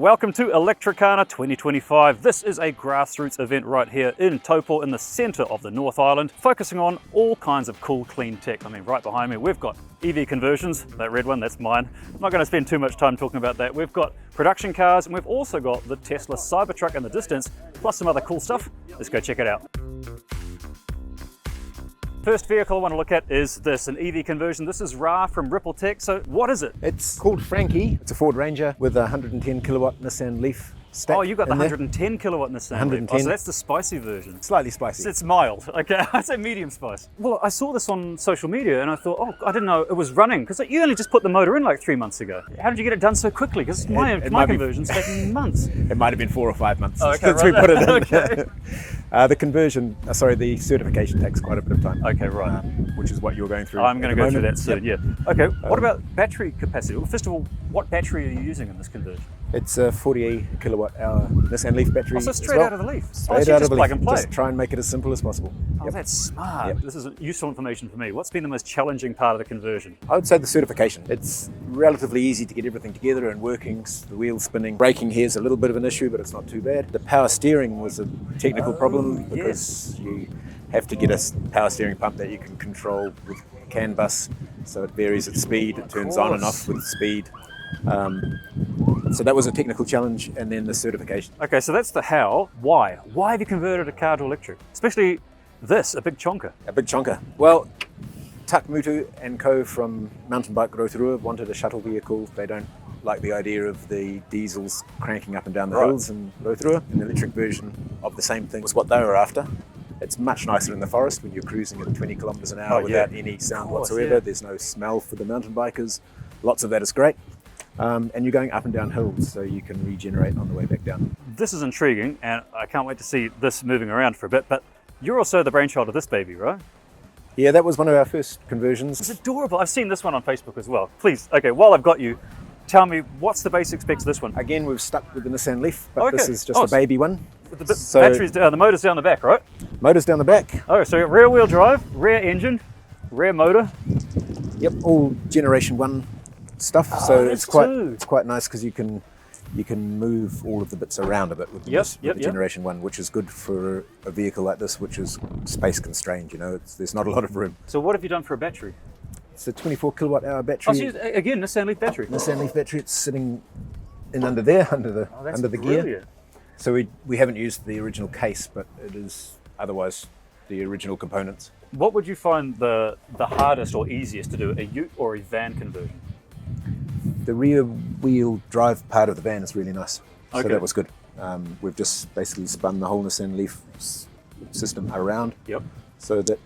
Welcome to Electricana 2025. This is a grassroots event right here in Taupo in the centre of the North Island, focusing on all kinds of cool, clean tech. I mean, right behind me, we've got EV conversions. That red one, that's mine. I'm not going to spend too much time talking about that. We've got production cars, and we've also got the Tesla Cybertruck in the distance, plus some other cool stuff. Let's go check it out. First vehicle I want to look at is this, an EV conversion. This is Ra from Ripple Tech. So what is it? It's called Frankie. It's a Ford Ranger with a 110 kilowatt Nissan Leaf stack. Oh, you got the 110 kilowatt Nissan. 110. Oh, so that's the spicy version. Slightly spicy. It's mild. Okay, I'd say medium spice. Well, I saw this on social media and I thought, oh, I didn't know it was running, because you only just put the motor in like 3 months ago. How did you get it done so quickly? Because my conversion's taking months. It might have been 4 or 5 months since we put it in. Okay. The certification takes quite a bit of time. Okay, right. Which is what you're going through. I'm going to go through that soon, yeah. Okay, what about battery capacity? Well, first of all, what battery are you using in this conversion? It's a 48 kilowatt hour Nissan Leaf battery. Oh, so straight out of the Leaf. Straight out of the Leaf. Plug and play. Just try and make it as simple as possible. Oh, that's smart. Yep. This is useful information for me. What's been the most challenging part of the conversion? I would say the certification. It's relatively easy to get everything together and working, the wheels spinning. Braking here is a little bit of an issue, but it's not too bad. The power steering was a technical problem because you have to get a power steering pump that you can control with CAN bus, so it varies at speed, it turns on and off with speed. So that was a technical challenge, and then the certification. Okay, so that's the how. Why? Why have you converted a car to electric? Especially this, a big chonker. A big chonker. Well, Tak Mutu and co from Mountain Bike Rotorua wanted a shuttle vehicle. They don't like the idea of the diesels cranking up and down the hills in Rotorua. An electric version of the same thing was what they were after. It's much nicer in the forest when you're cruising at 20 kilometres an hour without any sound whatsoever. There's no smell for the mountain bikers. Lots of that is great. And you're going up and down hills, so you can regenerate on the way back down. This is intriguing, and I can't wait to see this moving around for a bit, but you're also the brainchild of this baby, right? Yeah, that was one of our first conversions. It's adorable. I've seen this one on Facebook as well. Please, okay, while I've got you, tell me, what's the basic specs of this one? Again, we've stuck with the Nissan Leaf, but this is just a baby one. The motor's down the back, right? Motor's down the back. Oh, so rear wheel drive, rear engine, rear motor. Yep, all Generation 1 stuff. So it's quite nice because you can move all of the bits around a bit with the Generation 1, which is good for a vehicle like this, which is space constrained. You know, there's not a lot of room. So what have you done for a battery? It's a 24 kilowatt hour battery. Oh, so again, Nissan Leaf battery. Nissan Leaf battery. It's sitting in under there, under the gear. So we haven't used the original case, but it is otherwise the original components. What would you find the hardest or easiest to do, a ute or a van conversion? The rear wheel drive part of the van is really nice. So that was good. We've just basically spun the whole Nissan Leaf system around. Yep. So that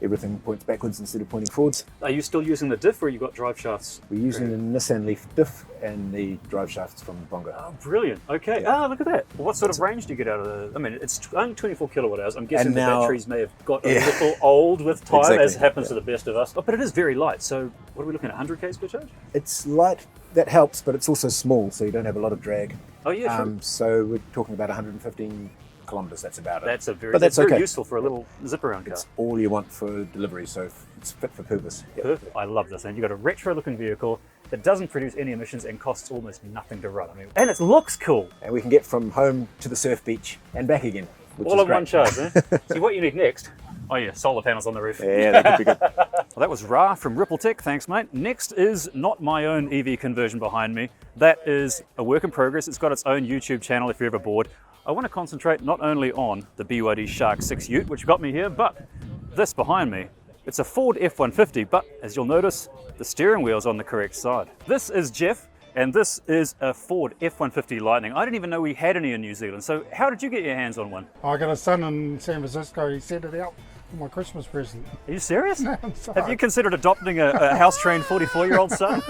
everything points backwards instead of pointing forwards. Are you still using the diff, or you got drive shafts? We're using the Nissan Leaf diff and the drive shafts from Bongo. Oh, brilliant. Okay. Yeah. Look at that. Well, what sort of range do you get out of the... I mean, it's only 24 kilowatt hours. I'm guessing the batteries may have got a little old with time, as happens to the best of us. Oh, but it is very light. So what are we looking at, 100 k's per charge? It's light. That helps, but it's also small, so you don't have a lot of drag. Oh, yeah, sure. So we're talking about 115 kilometres, that's about it. That's very useful for a little zip-around car. It's all you want for delivery, so it's fit for purpose. Yep. Perfect. I love this. And you've got a retro-looking vehicle that doesn't produce any emissions and costs almost nothing to run. I mean, and it looks cool. And we can get from home to the surf beach and back again, which all is in great. one charge, eh? See, what you need next... Oh yeah, solar panels on the roof. Yeah, that could be good. Well, that was Ra from Ripple Tech, thanks mate. Next is not my own EV conversion behind me. That is a work in progress. It's got its own YouTube channel if you're ever bored. I want to concentrate not only on the BYD Shark 6 Ute, which got me here, but this behind me. It's a Ford F150, but as you'll notice, the steering wheel's on the correct side. This is Jeff, and this is a Ford F150 Lightning. I didn't even know we had any in New Zealand, so how did you get your hands on one? I got a son in San Francisco, he sent it out for my Christmas present. Are you serious? No, I'm sorry. Have you considered adopting a house-trained 44-year-old son?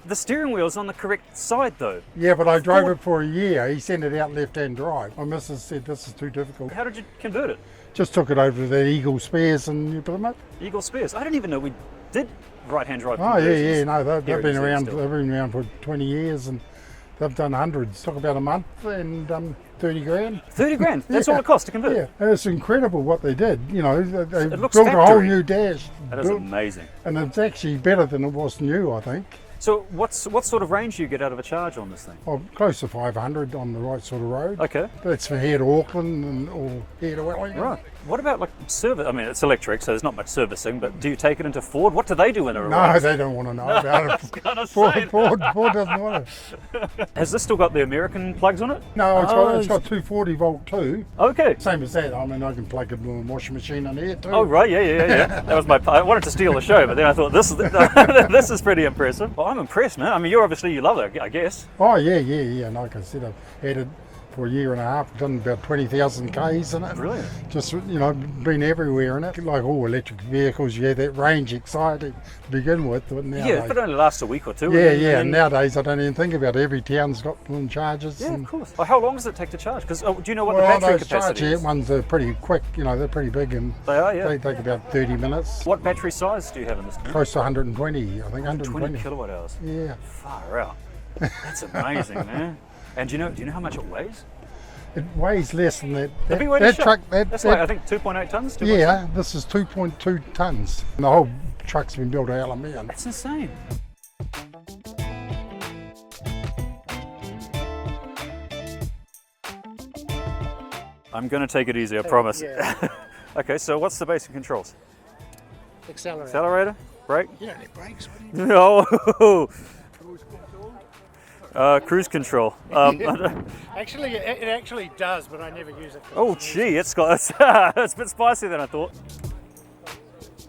The steering wheel's on the correct side though. Yeah, but I drove it for a year. He sent it out left-hand drive. My missus said this is too difficult. How did you convert it? Just took it over to the Eagle Spares and you put them up. Eagle Spares? I didn't even know we did right-hand drive Oh conversions. yeah, no, they've been around for 20 years and they've done hundreds. Took about a month and 30 grand. 30 grand? That's all it costs to convert? Yeah, and it's incredible what they did. You know, they It looks built a whole factory. new dash. That is amazing. And it's actually better than it was new, I think. So what sort of range do you get out of a charge on this thing? Well, close to 500 on the right sort of road. Okay. That's for here to Auckland and or here to Wellington. Right. What about like service? I mean, it's electric, so there's not much servicing, but do you take it into Ford? What do they do when it No, arrives? they don't want to know about it. Ford Ford doesn't want it. Has this still got the American plugs on it? No, it's got 240 volt too. Okay. Same as that. I mean, I can plug a washing machine on here too. Oh right, yeah. That was I wanted to steal the show, but then I thought this is pretty impressive. Well, I'm impressed, man. I mean, you love it, I guess. Oh yeah. And like I said, I've had it for a year and a half, done about 20,000 Ks in it. Brilliant. Just, been everywhere in it. Like all electric vehicles, you have that range exciting to begin with. But nowadays, Yeah, but it only lasts a week or two. Yeah. And nowadays, I don't even think about it. Every town's got one charges. Yeah, of course. Well, how long does it take to charge? Because do you know what Well, the battery those capacity charge is? ones are pretty quick. They're pretty big and They are, yeah. they take about 30 minutes. What battery size do you have in this? Close to 120, I think 120. 20 kilowatt hours. Yeah. Far out. That's amazing, man. And do you know how much it weighs? It weighs less than that. The BYD that truck. truck, That's like I think 2.8 tons. 2.8 yeah, this is 2.2 tons. And the whole truck's been built out of aluminium. That's insane. I'm going to take it easy, I promise. Yeah. Okay, so what's the basic controls? Accelerator. Accelerator? Brake? You don't need brakes. What do you No. Cruise control. Actually, it actually does, but I never use it. Oh, gee, it's a bit spicier than I thought.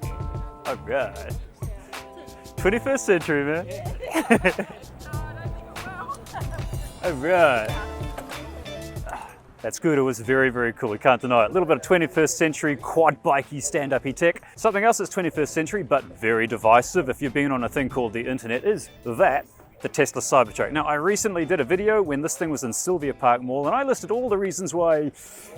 Oh, God. 21st century, man. All right. That scooter was very, very cool. We can't deny it. A little bit of 21st century quad bikey stand-uppy tech. Something else that's 21st century, but very divisive if you've been on a thing called the internet, is the Tesla Cybertruck. Now, I recently did a video when this thing was in Sylvia Park Mall, and I listed all the reasons why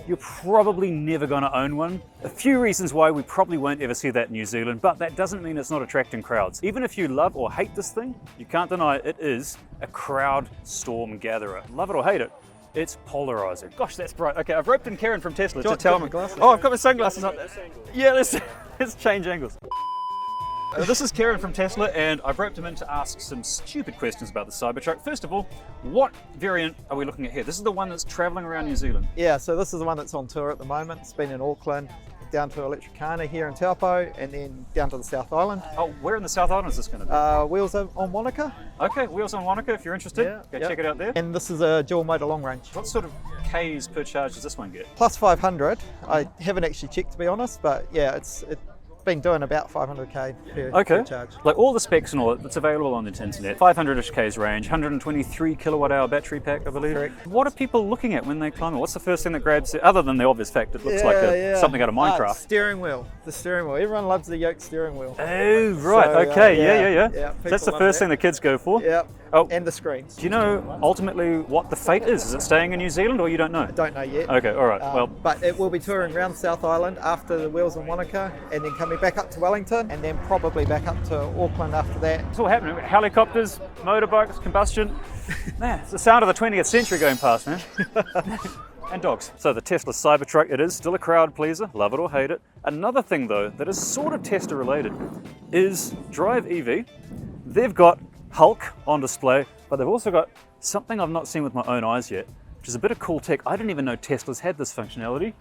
you're probably never going to own one. A few reasons why we probably won't ever see that in New Zealand, but that doesn't mean it's not attracting crowds. Even if you love or hate this thing, you can't deny it is a crowd storm gatherer. Love it or hate it, it's polarizing. Gosh, that's bright. Okay, I've roped in Karen from Tesla to tell me. Oh, I've got my sunglasses on. Yeah, let's change angles. This is Karen from Tesla, and I've roped him in to ask some stupid questions about the Cybertruck. First of all, what variant are we looking at here? This is the one that's traveling around New Zealand. Yeah, so this is the one that's on tour at the moment. It's been in Auckland, down to Electricana here in Taupo, and then down to the South Island. Oh, where in the South Island is this going to be? Wheels on Wanaka. Okay, wheels on Wanaka if you're interested. Yeah, Go check it out there. And this is a dual motor long range. What sort of Ks per charge does this one get? Plus 500. I haven't actually checked, to be honest, but yeah, it's been doing about 500k per charge. Like all the specs and all that's available on the internet. 500-ish Ks range, 123 kilowatt hour battery pack, I believe. Correct. What are people looking at when they climb it? What's the first thing that grabs it, other than the obvious fact it looks like something out of Minecraft? Steering wheel. The steering wheel. Everyone loves the yoke steering wheel. Oh, right. So, Okay. yeah, So that's the first thing the kids go for? Yeah. Oh. And the screens. Do you know ultimately what the fate is? Is it staying in New Zealand or you don't know? I don't know yet. Okay, all right. But it will be touring around South Island after the wheels on Wanaka, and then coming back up to Wellington, and then probably back up to Auckland after that. It's all happening. Helicopters, motorbikes, combustion. Man, it's the sound of the 20th century going past, man. And dogs. So the Tesla Cybertruck, it is still a crowd pleaser, love it or hate it. Another thing though that is sort of Tesla related is Drive EV. They've got Hulk on display, but they've also got something I've not seen with my own eyes yet, which is a bit of cool tech. I didn't even know Teslas had this functionality.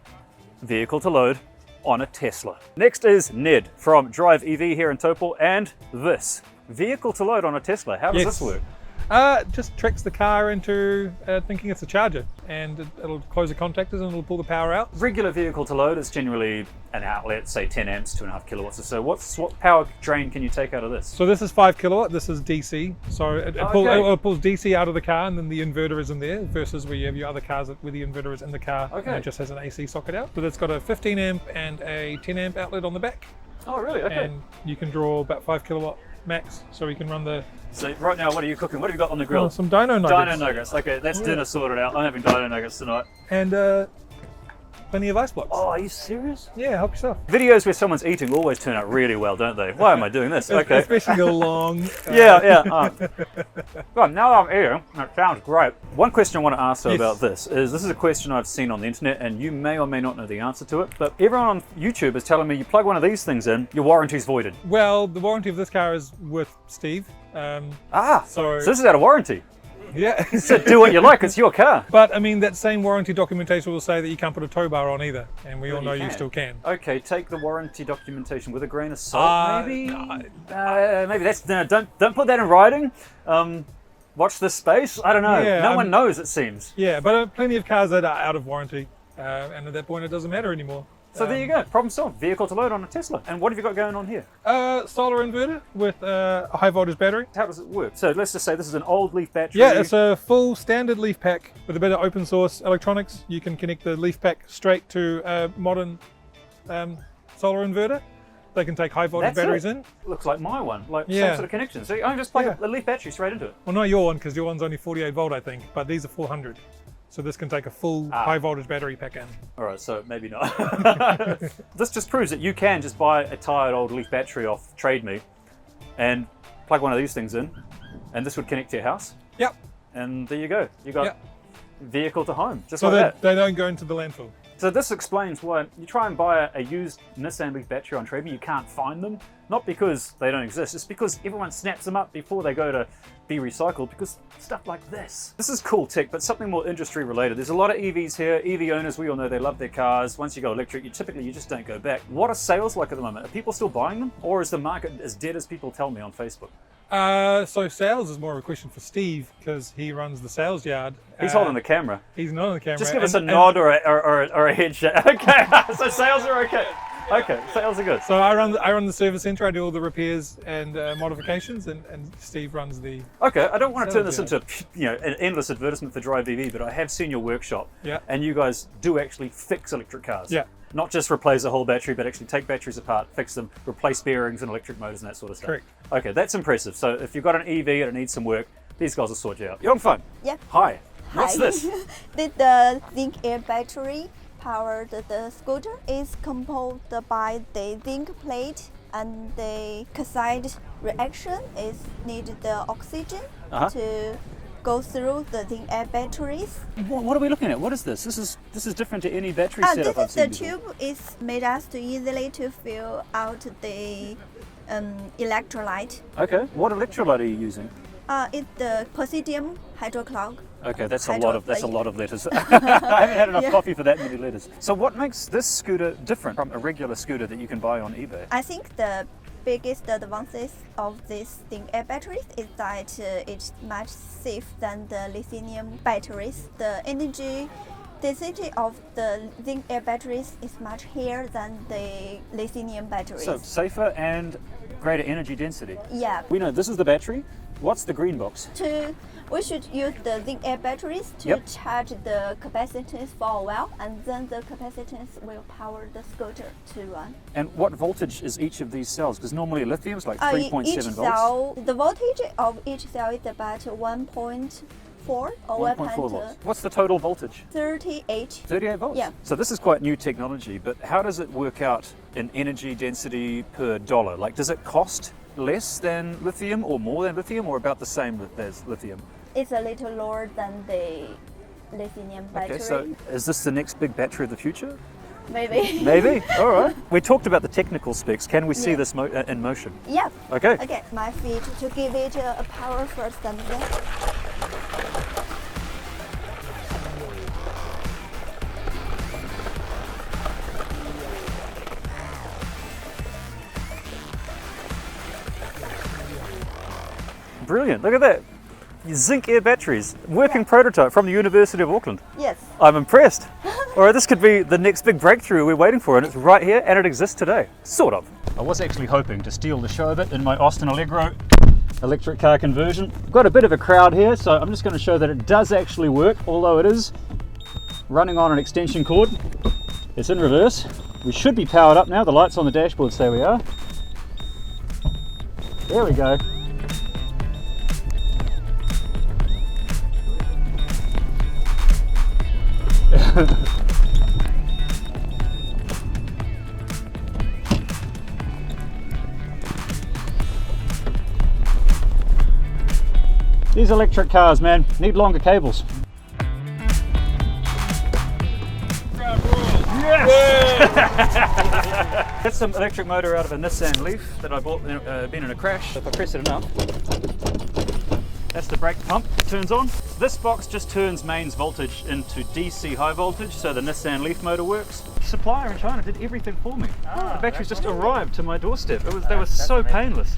Vehicle to load on a Tesla. Next is Ned from Drive EV here in Taupo, and this. Vehicle to load on a Tesla. How does this work? Just tricks the car into thinking it's a charger, and it'll close the contactors and it'll pull the power out. Regular vehicle to load is generally an outlet, say 10 amps, 2.5 kilowatts or so. What power drain can you take out of this? So this is 5 kilowatt, this is DC. So it pulls DC out of the car, and then the inverter is in there, versus where you have your other cars where the inverter is in the car and it just has an AC socket out. So that's got a 15 amp and a 10 amp outlet on the back. Oh, really? Okay. And you can draw about 5 kilowatt max, so you can run the... So right now, what are you cooking? What have you got on the grill? Oh, some dino nuggets. Dino nuggets. Okay, that's dinner sorted out. I'm having dino nuggets tonight. And plenty of ice blocks. Oh, are you serious? Yeah, help yourself. Videos where someone's eating always turn out really well, don't they? Why am I doing this? Okay. Especially the long... Well, now I'm eating. That sounds great. One question I want to ask about this is a question I've seen on the internet, and you may or may not know the answer to it, but everyone on YouTube is telling me you plug one of these things in, your warranty's voided. Well, the warranty of this car is with Steve. So this is out of warranty. Yeah. So do what you like, it's your car. But I mean, that same warranty documentation will say that you can't put a tow bar on either, and we all know you still can. Okay, take the warranty documentation with a grain of salt, maybe. Maybe that's no. Don't put that in writing. Watch this space. I don't know. Yeah, no one knows, it seems. Yeah, but plenty of cars that are out of warranty, and at that point it doesn't matter anymore. So there you go. Problem solved. Vehicle to load on a Tesla. And what have you got going on here? Solar inverter with a high voltage battery. How does it work? So let's just say this is an old Leaf battery. Yeah, it's a full standard Leaf pack with a bit of open source electronics. You can connect the Leaf pack straight to a modern solar inverter. They can take high voltage batteries in. Looks like my one, like some sort of connection. So I can just plug a Leaf battery straight into it. Well, not your one, because your one's only 48 volt, I think, but these are 400. So this can take a full high voltage battery pack in. All right, so maybe not. This just proves that you can just buy a tired old Leaf battery off Trade Me and plug one of these things in, and this would connect to your house. Yep. And there you go. You got vehicle to home, just so like that. They don't go into the landfill. So this explains why you try and buy a used Nissan Leaf battery on Trade Me, you can't find them. Not because they don't exist, it's because everyone snaps them up before they go to be recycled, because stuff like this. This is cool tech, but something more industry related. There's a lot of EVs here. EV owners, we all know they love their cars. Once you go electric, you just don't go back. What are sales like at the moment? Are people still buying them? Or is the market as dead as people tell me on Facebook? So sales is more of a question for Steve, because he runs the sales yard. He's holding the camera. He's not on the camera. Just give us a nod or a head shake. Okay, so sales are okay. Okay, sales are good. So I run the service center. I do all the repairs and modifications, and Steve runs the. Okay, I don't want to turn this into an endless advertisement for Drive EV, but I have seen your workshop. Yeah. And you guys do actually fix electric cars. Yeah. Not just replace a whole battery, but actually take batteries apart, fix them, replace bearings and electric motors and that sort of stuff. Correct. Okay, that's impressive. So if you've got an EV and it needs some work, these guys will sort you out. You're on phone. Yeah. Hi. What's this? The zinc air battery powered the scooter is composed by the zinc plate, and the calcite reaction is need the oxygen to go through the zinc air batteries. What are we looking at? What is this? This is different to any battery setup I've seen before. The tube is made us to easily to fill out the electrolyte. Okay. What electrolyte are you using? It's the potassium hydrochloride. Okay, that's a lot of letters. I haven't had enough coffee for that many letters. So what makes this scooter different from a regular scooter that you can buy on eBay? I think the biggest advances of this zinc air batteries is that it's much safer than the lithium batteries. The energy density of the zinc air batteries is much higher than the lithium batteries. So safer and greater energy density. Yeah. We know this is the battery. What's the green box? We should use the zinc air batteries to charge the capacitance for a while, and then the capacitance will power the scooter to run. And what voltage is each of these cells? Because normally lithium is like 3.7 volts. The voltage of each cell is about 1.4 or 1.4 volts. What's the total voltage? 38. 38 volts? Yeah. So this is quite new technology, but how does it work out in energy density per dollar? Like, does it cost less than lithium or more than lithium, or about the same as lithium? It's a little lower than the lithium battery. Okay, so is this the next big battery of the future? Maybe. Maybe? All right. We talked about the technical specs. Can we see this in motion? Yeah. Okay. Okay, my feet to give it a power first and then. Brilliant. Look at that. Zinc air batteries. Working prototype from the University of Auckland. Yes. I'm impressed. All right, this could be the next big breakthrough we're waiting for, and it's right here and it exists today. Sort of. I was actually hoping to steal the show a bit in my Austin Allegro electric car conversion. I've got a bit of a crowd here, so I'm just going to show that it does actually work, although it is running on an extension cord. It's in reverse. We should be powered up now. The lights on the dashboard say we are. There we go. These electric cars, man, need longer cables. Yes! That's some electric motor out of a Nissan Leaf that I bought, been in a crash. If I press it enough, That's the brake pump that turns on. This box just turns mains voltage into DC high voltage, so the Nissan Leaf motor works. The supplier in China did everything for me. The batteries just arrived to my doorstep. They were so painless.